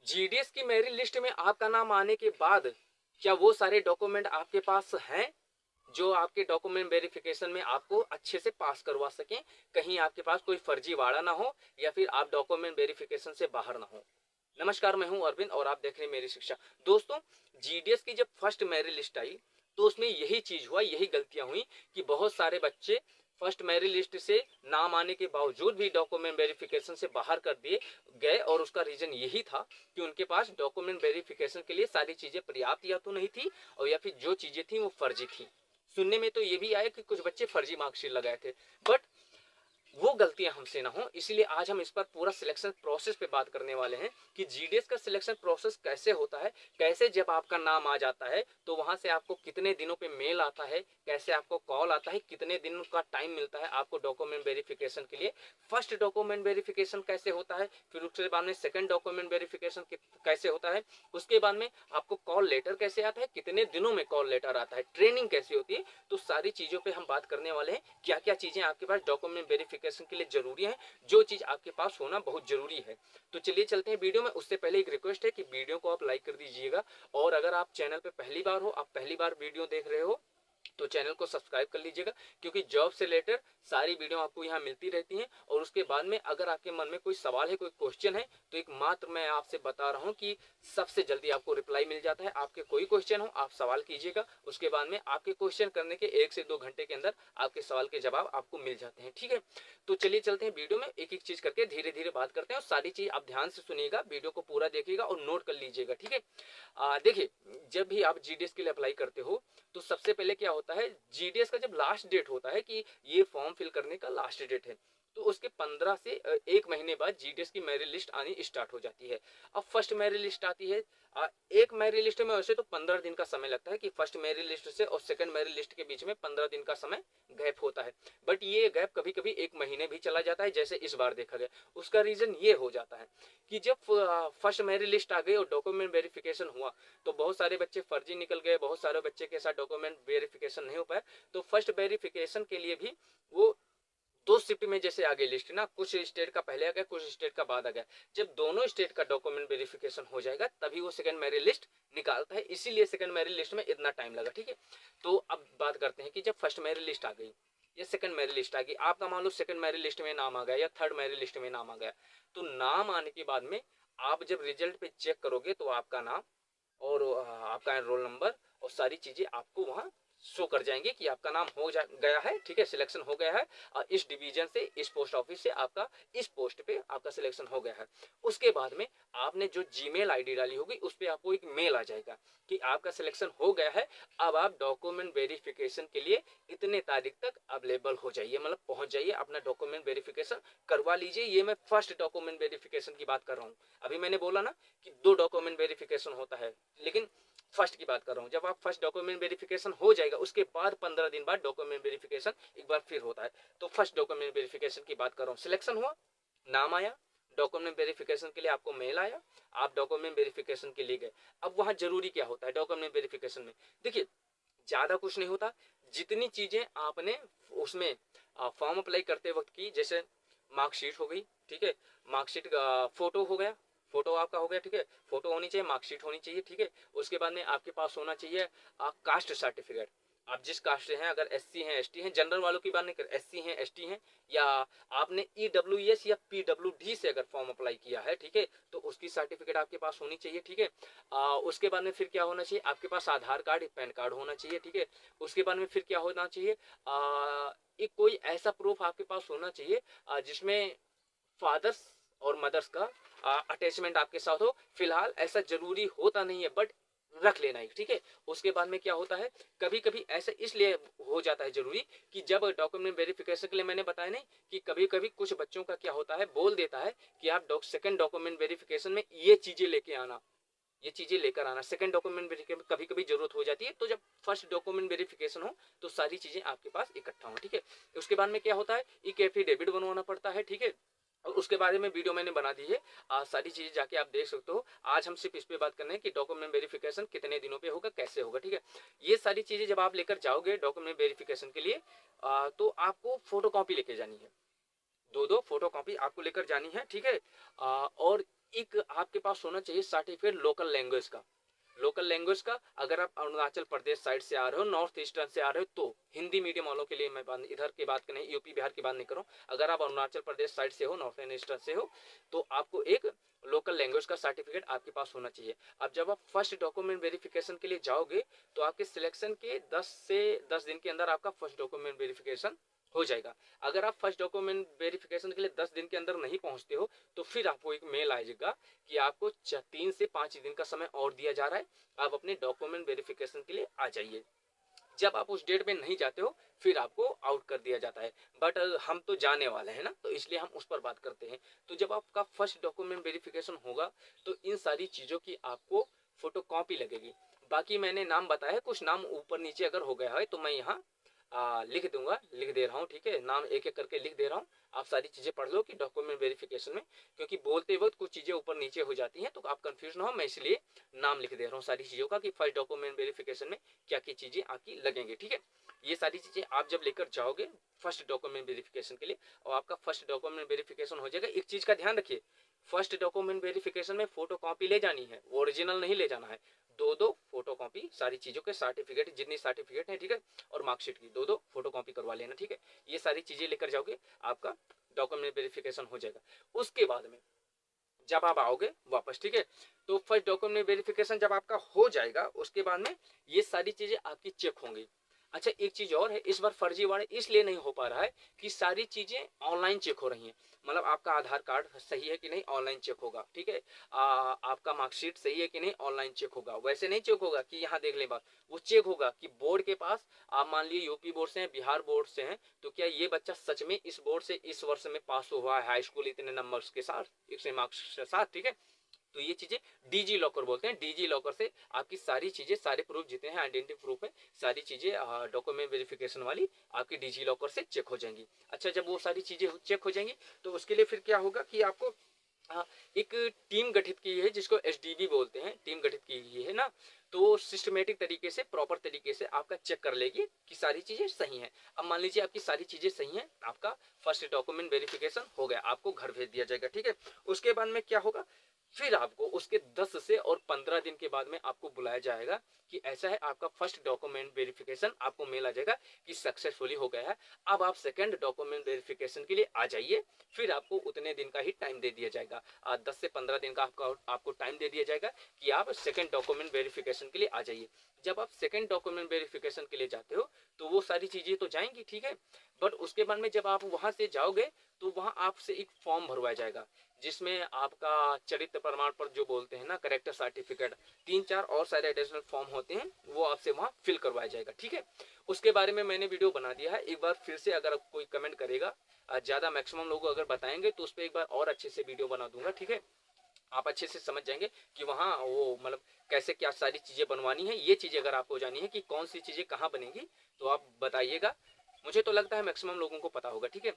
GDS की merit list में आपका नाम आने के बाद क्या वो सारे डॉक्यूमेंट आपके पास हैं जो आपके डॉक्यूमेंट वेरिफिकेशन में आपको अच्छे से पास करवा सकें, कहीं आपके पास कोई फर्जीवाड़ा ना हो या फिर आप डॉक्यूमेंट वेरिफिकेशन से बाहर ना हो। नमस्कार, मैं हूं अरविंद और आप देख रहे हैं मेरी शिक्षा। दोस्तों, जीडीएस की जब फर्स्ट मेरिट लिस्ट आई तो उसमें यही चीज हुआ, यही गलतियां हुई कि बहुत सारे बच्चे फर्स्ट मेरिट लिस्ट से नाम आने के बावजूद भी डॉक्यूमेंट वेरिफिकेशन से बाहर कर दिए गए, और उसका रीजन यही था कि उनके पास डॉक्यूमेंट वेरिफिकेशन के लिए सारी चीजें पर्याप्त या तो नहीं थी, और या फिर जो चीजें थी वो फर्जी थी। सुनने में तो ये भी आया कि कुछ बच्चे फर्जी मार्कशीट लगाए थे, बट वो गलतियां हमसे ना हो, इसलिए आज हम इस पर पूरा सिलेक्शन प्रोसेस पे बात करने वाले हैं कि जीडीएस का सिलेक्शन प्रोसेस कैसे होता है, कैसे जब आपका नाम आ जाता है तो वहां से आपको कितने दिनों पे मेल आता है, कैसे आपको कॉल आता है, कितने दिन का टाइम मिलता है आपको डॉक्यूमेंट वेरिफिकेशन के लिए। फर्स्ट डॉक्यूमेंट वेरिफिकेशन कैसे होता है, फिर उसके बाद में सेकंड डॉक्यूमेंट वेरिफिकेशन कैसे होता है, उसके बाद में आपको कॉल लेटर कैसे आता है, कितने दिनों में कॉल लेटर आता है, ट्रेनिंग कैसी होती है। तो सारी चीजों पे हम बात करने वाले हैं, क्या क्या चीजें आपके पास डॉक्यूमेंट वेरिफिकेशन के लिए जरूरी है, जो चीज आपके पास होना बहुत जरूरी है। तो चलिए चलते हैं वीडियो में। उससे पहले एक रिक्वेस्ट है कि वीडियो को आप लाइक कर दीजिएगा, और अगर आप चैनल पे पहली बार हो, आप पहली बार वीडियो देख रहे हो, तो चैनल को सब्सक्राइब कर लीजिएगा, क्योंकि जॉब से रिलेटेड सारी वीडियो आपको यहाँ मिलती रहती हैं। और उसके बाद में अगर आपके मन में कोई सवाल है, कोई क्वेश्चन है, तो एक मात्र मैं आपसे बता रहा हूँ कि सबसे जल्दी आपको रिप्लाई मिल जाता है। आपके कोई क्वेश्चन हो आप सवाल कीजिएगा, उसके बाद में आपके क्वेश्चन करने के 1 से 2 घंटे के अंदर आपके सवाल के जवाब आपको मिल जाते हैं। ठीक है, तो चलिए चलते हैं वीडियो में, एक एक चीज करके धीरे धीरे बात करते हैं, और सारी चीज आप ध्यान से सुनिएगा, वीडियो को पूरा देखिएगा और नोट कर लीजिएगा। ठीक है, देखिए, जब भी आप जीडीएस के लिए अप्लाई करते हो तो सबसे पहले क्या होता है, जीडीएस का जब लास्ट डेट होता है कि ये फॉर्म फिल करने का लास्ट डेट है, तो उसके 15 से 1 महीने बाद जीडीएस की मेरिट लिस्ट आनी स्टार्ट हो जाती है। अब फर्स्ट मेरिट लिस्ट आती है, एक मेरिट लिस्ट में वैसे तो 15 दिन का समय लगता है कि फर्स्ट मेरिट लिस्ट से और सेकंड मेरिट लिस्ट के बीच में 15 दिन का समय गैप होता है, बट ये गैप कभी कभी 1 महीने भी चला जाता है, जैसे इस बार देखा गया। उसका रीजन ये हो जाता है कि जब फर्स्ट मेरिट लिस्ट आ गई और डॉक्यूमेंट वेरिफिकेशन हुआ तो बहुत सारे बच्चे फर्जी निकल गए, बहुत सारे बच्चे के साथ डॉक्यूमेंट वेरिफिकेशन नहीं हो पाया। तो फर्स्ट वेरिफिकेशन के लिए भी वो 2 शिफ्ट में जैसे आ गई लिस्ट ना, कुछ स्टेट का पहले आ गया, कुछ स्टेट का बाद आ गया। जब दोनों स्टेट का डॉक्यूमेंट वेरिफिकेशन हो जाएगा तभी वो सेकंड मेरिट लिस्ट निकालता है, इसीलिए सेकंड मेरिट लिस्ट में इतना टाइम लगा। ठीक है, तो अब बात करते हैं कि जब फर्स्ट मेरिट लिस्ट आ गई या सेकंड मेरिट लिस्ट आ गई, आपका मान लो सेकंड मेरिट लिस्ट में नाम आ गया या थर्ड मेरिट लिस्ट में नाम आ गया, तो नाम आने के बाद में आप जब रिजल्ट पे चेक करोगे तो आपका नाम और आपका रोल नंबर और सारी चीजें आपको वहां शो कर जाएंगे कि आपका नाम हो गया है। ठीक है, सिलेक्शन हो गया है, इस डिवीजन से, इस पोस्ट ऑफिस से आपका इस पोस्ट पे आपका सिलेक्शन हो गया है। उसके बाद में आपने जो जीमेल आईडी डाली होगी उस पर आपको एक मेल आ जाएगा कि आपका सिलेक्शन हो गया है, अब आप डॉक्यूमेंट वेरिफिकेशन के लिए इतने तारीख तक अवेलेबल हो जाइए, मतलब पहुंच जाइए, अपना डॉक्यूमेंट वेरिफिकेशन करवा लीजिए। ये मैं फर्स्ट डॉक्यूमेंट वेरिफिकेशन की बात कर रहा हूँ। अभी मैंने बोला ना कि 2 डॉक्यूमेंट वेरिफिकेशन होता है, लेकिन फर्स्ट की बात कर रहा हूँ। जब आप फर्स्ट डॉक्यूमेंट वेरिफिकेशन हो जाएगा उसके बाद 15 दिन बाद डॉक्यूमेंट वेरिफिकेशन एक बार फिर होता है। तो फर्स्ट डॉक्यूमेंट वेरिफिकेशन की बात कर रहा हूँ, सिलेक्शन हुआ, नाम आया, डॉक्यूमेंट वेरिफिकेशन के लिए आपको मेल आया, आप डॉक्यूमेंट वेरिफिकेशन के लिए गए। अब वहां जरूरी क्या होता है डॉक्यूमेंट वेरिफिकेशन में, देखिए ज्यादा कुछ नहीं होता, जितनी चीजें आपने उसमें फॉर्म अप्लाई करते वक्त की, जैसे मार्कशीट हो गई, ठीक है, मार्कशीट का फोटो हो गया, फोटो आपका हो गया, ठीक है, फोटो होनी चाहिए, मार्कशीट होनी चाहिए, ठीक है। उसके बाद में आपके पास होना चाहिए कास्ट सर्टिफिकेट, आप जिस कास्ट से हैं, अगर एससी हैं, एसटी हैं, जनरल वालों की बात नहीं कर, एससी हैं, एसटी हैं, या आपने ईडब्ल्यूएस या पीडब्ल्यूडी से अगर फॉर्म अप्लाई किया है, ठीक है, तो उसकी सर्टिफिकेट आपके पास होनी चाहिए। ठीक है, उसके बाद में फिर क्या होना चाहिए, आपके पास आधार कार्ड, पैन कार्ड होना चाहिए। ठीक है, उसके बाद में फिर क्या होना चाहिए, एक कोई ऐसा प्रूफ आपके पास होना चाहिए जिसमें फादर्स और मदर्स का अटैचमेंट आपके साथ हो। फिलहाल ऐसा जरूरी होता नहीं है, बट रख लेना ही। ठीक है, उसके बाद में क्या होता है, कभी कभी ऐसा इसलिए हो जाता है जरूरी कि जब डॉक्यूमेंट वेरिफिकेशन के लिए, मैंने बताया नहीं कि कभी कभी कुछ बच्चों का क्या होता है, बोल देता है कि आप सेकंड डॉक्यूमेंट वेरिफिकेशन में ये चीजें लेके आना, ये चीजें लेकर आना, सेकंड डॉक्यूमेंट वेरिफिकेशन कभी कभी जरूरत हो जाती है। तो जब फर्स्ट डॉक्यूमेंट वेरिफिकेशन हो तो सारी चीजें आपके पास इकट्ठा हो। ठीक है, उसके बाद में क्या होता है, एक एफिडेविट बनवाना पड़ता है। ठीक है, और उसके बारे में वीडियो मैंने बना दी है, सारी चीजें जाके आप देख सकते हो। आज हम सिर्फ इस पे बात करने हैं कि डॉक्यूमेंट वेरिफिकेशन कितने दिनों पे होगा, कैसे होगा। ठीक है, ये सारी चीजें जब आप लेकर जाओगे डॉक्यूमेंट वेरिफिकेशन के लिए, तो आपको फोटो कॉपी लेके जानी है, 2 फोटो कॉपी आपको लेकर जानी है। ठीक है, और एक आपके पास होना चाहिए सर्टिफिकेट लोकल लैंग्वेज का। लोकल लैंग्वेज का, अगर आप अरुणाचल प्रदेश साइड से आ रहे हो, नॉर्थ ईस्टर्न से आ रहे हो, तो हिंदी मीडियम वालों के लिए मैं इधर की बात नहीं, यूपी बिहार की बात नहीं कर रहा हूँ। अगर आप अरुणाचल प्रदेश साइड से हो, नॉर्थ ईस्टर्न से हो, तो आपको एक लोकल लैंग्वेज का सर्टिफिकेट आपके पास होना चाहिए। अब जब आप फर्स्ट डॉक्यूमेंट वेरिफिकेशन के लिए जाओगे, तो आपके सिलेक्शन के 10 दिन के अंदर आपका फर्स्ट डॉक्यूमेंट वेरिफिकेशन हो जाएगा। अगर आप फर्स्ट डॉक्यूमेंट वेरिफिकेशन के लिए 10 दिन के अंदर नहीं पहुंचते हो, तो फिर आपको एक मेल आएगा कि आपको 3 से 5 दिन का समय और दिया जा रहा है, आप अपने डॉक्यूमेंट वेरिफिकेशन के लिए आ जाइए। जब आप उस डेट में नहीं जाते हो, फिर आपको आउट कर दिया जाता है। बट हम तो जाने वाले हैं ना, तो इसलिए हम उस पर बात करते हैं। तो जब आपका फर्स्ट डॉक्यूमेंट वेरिफिकेशन होगा, तो इन सारी चीज़ों की आपको फोटो कॉपी लगेगी। बाकी मैंने नाम बताया है, कुछ नाम ऊपर नीचे अगर हो गया है तो मैं यहाँ लिख दूंगा, लिख दे रहा हूँ, ठीक है, नाम एक एक करके लिख दे रहा हूँ। आप सारी चीज़ें पढ़ लो कि डॉक्यूमेंट वेरिफिकेशन में, क्योंकि बोलते वक्त कुछ चीज़ें ऊपर नीचे हो जाती हैं, तो आप कंफ्यूज ना हो, मैं इसलिए नाम लिख दे रहा हूँ सारी चीज़ों का कि फर्स्ट डॉक्यूमेंट वेरिफिकेशन में क्या क्या चीज़ें आपकी लगेंगी, ठीक है। ये सारी चीज़ें आप जब लेकर जाओगे फर्स्ट डॉक्यूमेंट वेरिफिकेशन के लिए, और आपका फर्स्ट डॉक्यूमेंट वेरिफिकेशन हो जाएगा। एक चीज़ का ध्यान रखिए, फर्स्ट डॉक्यूमेंट वेरिफिकेशन में फोटो कॉपी ले जानी है, ओरिजिनल नहीं ले जाना है। दो फोटो कॉपी सारी चीज़ों के, सर्टिफिकेट जितनी सर्टिफिकेट है, ठीक है, और मार्कशीट की दो फोटो कॉपी करवा लेना, ठीक है। ये सारी चीज़ें लेकर जाओगे, आपका डॉक्यूमेंट वेरिफिकेशन हो जाएगा। उसके बाद में जब आप आओगे वापस, ठीक है, तो फर्स्ट डॉक्यूमेंट वेरिफिकेशन जब आपका हो जाएगा, उसके बाद में ये सारी चीजें आपकी चेक होंगी। अच्छा, एक चीज और है, इस बार फर्जीवाड़ा इसलिए नहीं हो पा रहा है कि सारी चीजें ऑनलाइन चेक हो रही हैं। मतलब आपका आधार कार्ड सही है कि नहीं, ऑनलाइन चेक होगा, ठीक है। आपका मार्कशीट सही है कि नहीं, ऑनलाइन चेक होगा। वैसे नहीं चेक होगा कि यहाँ देख ले बात, वो चेक होगा कि बोर्ड के पास, आप मान लीजिए यूपी बोर्ड से हैं, बिहार बोर्ड से हैं, तो क्या ये बच्चा सच में इस बोर्ड से इस वर्ष में पास हुआ है हाई स्कूल इतने नंबर्स के साथ, इतने मार्क्स के साथ, ठीक है। तो ये चीजें डीजी लॉकर बोलते हैं। डीजी लॉकर से आपकी सारी चीजें, सारे प्रूफ जितने हैं, आइडेंटिटी प्रूफ है, सारी चीजें डॉक्यूमेंट वेरिफिकेशन वाली आपकी डीजी लॉकर से चेक हो जाएंगी। अच्छा, जब वो सारी चीजें चेक हो जाएंगी, तो उसके लिए फिर क्या होगा कि आपको एक टीम गठित की है, जिसको एसडीबी बोलते हैं, टीम गठित की है ना। तो सिस्टमेटिक तरीके से, प्रॉपर तरीके से आपका चेक कर लेगी कि सारी चीजें सही हैं। अब मान लीजिए आपकी सारी चीजें सही हैं, आपका फर्स्ट डॉक्यूमेंट वेरिफिकेशन हो गया, आपको घर भेज दिया जाएगा, ठीक है। उसके बाद में क्या होगा, फिर आपको उसके 10 से और 15 दिन के बाद में आपको बुलाया जाएगा कि ऐसा है, आपका फर्स्ट डॉक्यूमेंट वेरिफिकेशन, आपको मेल आ जाएगा कि सक्सेसफुली हो गया है। अब आप सेकंड डॉक्यूमेंट वेरिफिकेशन के लिए आ जाइए। फिर आपको उतने दिन का ही टाइम दे दिया जाएगा, 10 से 15 दिन का आपको टाइम दे दिया जाएगा कि आप सेकंड डॉक्यूमेंट वेरिफिकेशन के लिए आ जाइए। जब आप सेकंड डॉक्यूमेंट वेरिफिकेशन के लिए जाते हो, तो वो सारी चीजें तो जाएंगी, ठीक है। बट उसके बाद में जब आप वहां से जाओगे, तो वहां आपसे एक फॉर्म भरवाया जाएगा, जिसमें आपका चरित्र प्रमाण पत्र जो बोलते हैं ना, कैरेक्टर सर्टिफिकेट, 3-4 और सारे एडिशनल फॉर्म होते हैं, वो आपसे वहां फिल करवाया जाएगा, ठीक है। उसके बारे में मैंने वीडियो बना दिया है, एक बार फिर से अगर कोई कमेंट करेगा, ज्यादा मैक्सिमम लोग अगर बताएंगे, तो उस पर एक बार और अच्छे से वीडियो बना दूंगा, ठीक है। आप अच्छे से समझ जाएंगे कि वहाँ वो मतलब कैसे क्या सारी चीजें बनवानी है। ये चीजें अगर आपको जानी है कि कौन सी चीजें कहाँ बनेगी, तो आप बताइएगा। मुझे तो लगता है मैक्सिमम लोगों को पता होगा, ठीक है।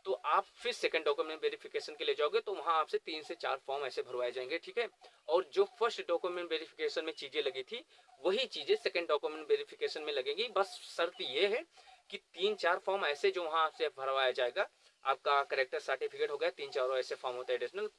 तो आप फिर सेकंड डॉक्यूमेंट वेरिफिकेशन के लिए जाओगे, तो वहां आपसे 3 से 4 फॉर्म ऐसे भरवाए जाएंगे, ठीक है। और जो फर्स्ट डॉक्यूमेंट वेरिफिकेशन में चीजें लगी थी, वही चीजें सेकंड डॉक्यूमेंट वेरिफिकेशन में लगेंगी। बस शर्त ये है कि 3-4 फॉर्म ऐसे जो वहां से भरवाया जाएगा, आपका करेक्टर सर्टिफिकेट हो गया, 3-4 ऐसे फॉर्म होते हैं एडिशनल,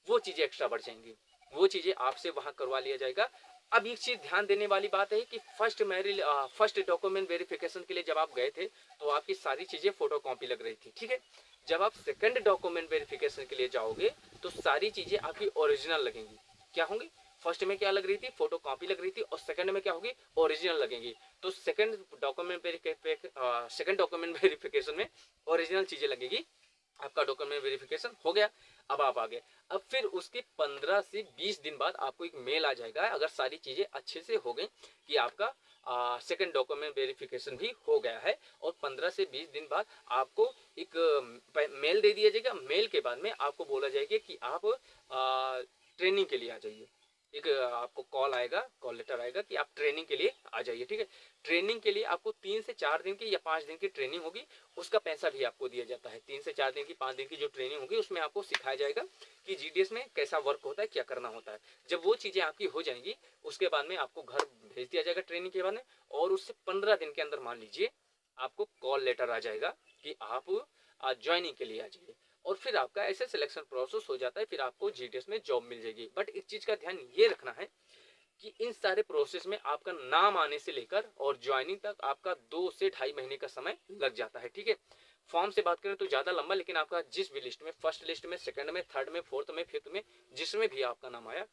वो चीजें एक्स्ट्रा बढ़ जाएंगी, वो चीजें आपसे वहां करवा लिया जाएगा। अब एक चीज ध्यान देने वाली बात है कि फर्स्ट डॉक्यूमेंट वेरिफिकेशन के लिए जब आप गए थे, तो आपकी सारी चीजें फोटो कॉपी लग रही थी, ठीक है। जब आप सेकंड डॉक्यूमेंट वेरिफिकेशन के लिए जाओगे, तो सारी चीजें आपकी ओरिजिनल लगेंगी। क्या होंगी, फर्स्ट में क्या लग रही थी, फोटो कॉपी लग रही थी, और सेकंड में क्या होगी, ओरिजिनल लगेंगी। तो सेकंड डॉक्यूमेंट वेरिफिकेशन में ओरिजिनल चीजें लगेगी। आपका डॉक्यूमेंट वेरिफिकेशन हो गया, अब आप आ गए। अब फिर उसके 15 से 20 दिन बाद आपको एक मेल आ जाएगा, अगर सारी चीजें अच्छे से हो गई, कि आपका सेकंड डॉक्यूमेंट वेरिफिकेशन भी हो गया है। और 15 से 20 दिन बाद आपको एक मेल दे दिया जाएगा। मेल के बाद में आपको बोला जाएगा कि आप ट्रेनिंग के लिए आ जाइए। एक आपको कॉल आएगा, कॉल लेटर आएगा कि आप ट्रेनिंग के लिए आ जाइए, ठीक है। ट्रेनिंग के लिए आपको 3 से 4 दिन की या 5 दिन की ट्रेनिंग होगी, उसका पैसा भी आपको दिया जाता है। 3 से 4 दिन की, 5 दिन की जो ट्रेनिंग होगी, उसमें आपको सिखाया जाएगा कि जीडीएस में कैसा वर्क होता है, क्या करना होता है। जब वो चीज़ें आपकी हो जाएंगी, उसके बाद में आपको घर भेज दिया जाएगा ट्रेनिंग के बाद में। और उससे 15 दिन के अंदर मान लीजिए आपको कॉल लेटर आ जाएगा कि आप ज्वाइनिंग के लिए आ जाइए। और फिर आपका ऐसे सिलेक्शन प्रोसेस हो जाता है, फिर आपको जीडीएस में जॉब मिल जाएगी। बट एक चीज़ का ध्यान ये रखना है कि इन सारे प्रोसेस में आपका नाम आने से लेकर और ज्वाइनिंग तक आपका 2 से 2.5 महीने का समय लग जाता है, ठीक है। फॉर्म से बात करें तो ज़्यादा लंबा, लेकिन आपका जिस भी लिस्ट में, फर्स्ट लिस्ट में, सेकंड में, थर्ड में, फोर्थ में, फिफ्थ में, जिसमें भी आपका नाम आया,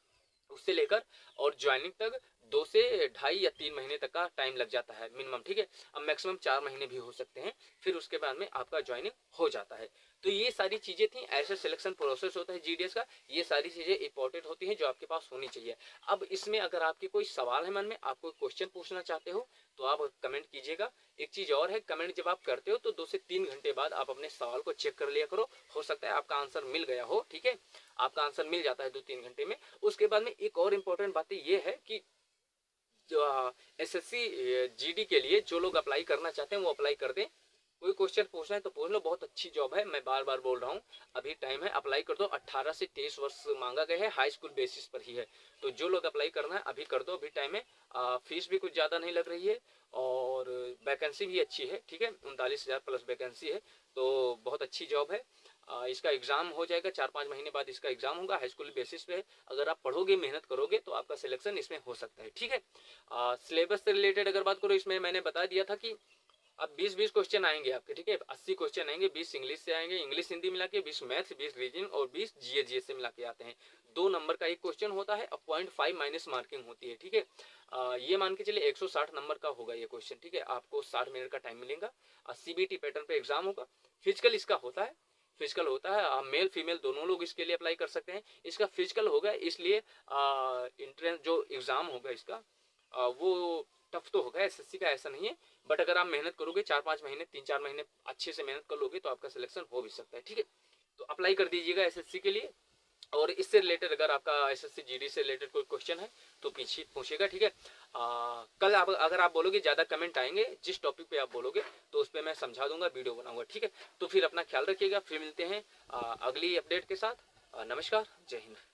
उससे लेकर और ज्वाइनिंग तक 2 से 2.5 या 3 महीने तक का टाइम लग जाता है मिनिमम, ठीक है। अब मैक्सिमम 4 महीने भी हो सकते हैं, फिर उसके बाद में आपका ज्वाइनिंग हो जाता है। तो ये सारी चीज़ें थी, ऐसा सिलेक्शन प्रोसेस होता है जीडीएस का, ये सारी चीज़ें इंपॉर्टेंट होती हैं जो आपके पास होनी चाहिए। अब इसमें अगर आपके कोई सवाल है मन में, आप कोई क्वेश्चन पूछना चाहते हो तो आप कमेंट कीजिएगा। एक चीज़ और है, कमेंट जब आप करते हो तो 2 से 3 घंटे बाद आप अपने सवाल को चेक कर लिया करो, हो सकता है आपका आंसर मिल गया हो, ठीक है। आपका आंसर मिल जाता है 2-3 घंटे में। उसके बाद में एक और इम्पोर्टेंट बात ये है कि जो एसएससी जीडी के लिए जो लोग अप्लाई करना चाहते हैं वो अप्लाई कर दें। कोई क्वेश्चन पूछना है तो पूछ लो, बहुत अच्छी जॉब है, मैं बार बार बोल रहा हूँ, अभी टाइम है, अप्लाई कर दो। 18 से 23 वर्ष मांगा गया है, हाई स्कूल बेसिस पर ही है, तो जो लोग अप्लाई करना है अभी कर दो, अभी टाइम है। फीस भी कुछ ज़्यादा नहीं लग रही है और वैकेंसी भी अच्छी है, ठीक है, 39,000 प्लस वैकेंसी है, तो बहुत अच्छी जॉब है। इसका एग्ज़ाम हो जाएगा 4-5 महीने बाद, इसका एग्ज़ाम होगा, हाई स्कूल बेसिस पे। अगर आप पढ़ोगे, मेहनत करोगे तो आपका सिलेक्शन इसमें हो सकता है, ठीक है। सिलेबस से रिलेटेड अगर बात करो, इसमें मैंने बता दिया था कि अब 20-20 क्वेश्चन आएंगे आपके, ठीक है, 80 क्वेश्चन आएंगे, 20 इंग्लिश से आएंगे, इंग्लिश हिंदी मिला के 20 मैथ्स, 20 रीजनिंग और 20 जीएस से मिला के आते हैं। 2 नंबर का एक क्वेश्चन होता है और 0.5 माइनस मार्किंग होती है, ठीक है। ये मान के चलिए 160 नंबर का होगा ये क्वेश्चन, ठीक है। आपको 60 मिनट का टाइम मिलेगा। सीबीटी पैटर्न पे एग्जाम होगा। फिजिकल इसका होता है, फिजिकल होता है, मेल फीमेल दोनों लोग इसके लिए अप्लाई कर सकते हैं। इसका फिजिकल होगा, इसलिए इंट्रेंस जो एग्ज़ाम होगा इसका वो टफ तो होगा, एसएससी का ऐसा नहीं है। बट अगर आप मेहनत करोगे 4-5 महीने, 3-4 महीने अच्छे से मेहनत कर लोगे तो आपका सिलेक्शन हो भी सकता है, ठीक है। तो अप्लाई कर दीजिएगा एसएससी के लिए। और इससे रिलेटेड अगर आपका एसएससी जीडी से रिलेटेड कोई क्वेश्चन है तो पीछे पूछेगा, ठीक है। कल आप अगर आप बोलोगे, ज़्यादा कमेंट आएंगे, जिस टॉपिक पे आप बोलोगे तो उस पर मैं समझा दूंगा, वीडियो बनाऊंगा, ठीक है। तो फिर अपना ख्याल रखिएगा, फिर मिलते हैं अगली अपडेट के साथ। नमस्कार, जय हिंद।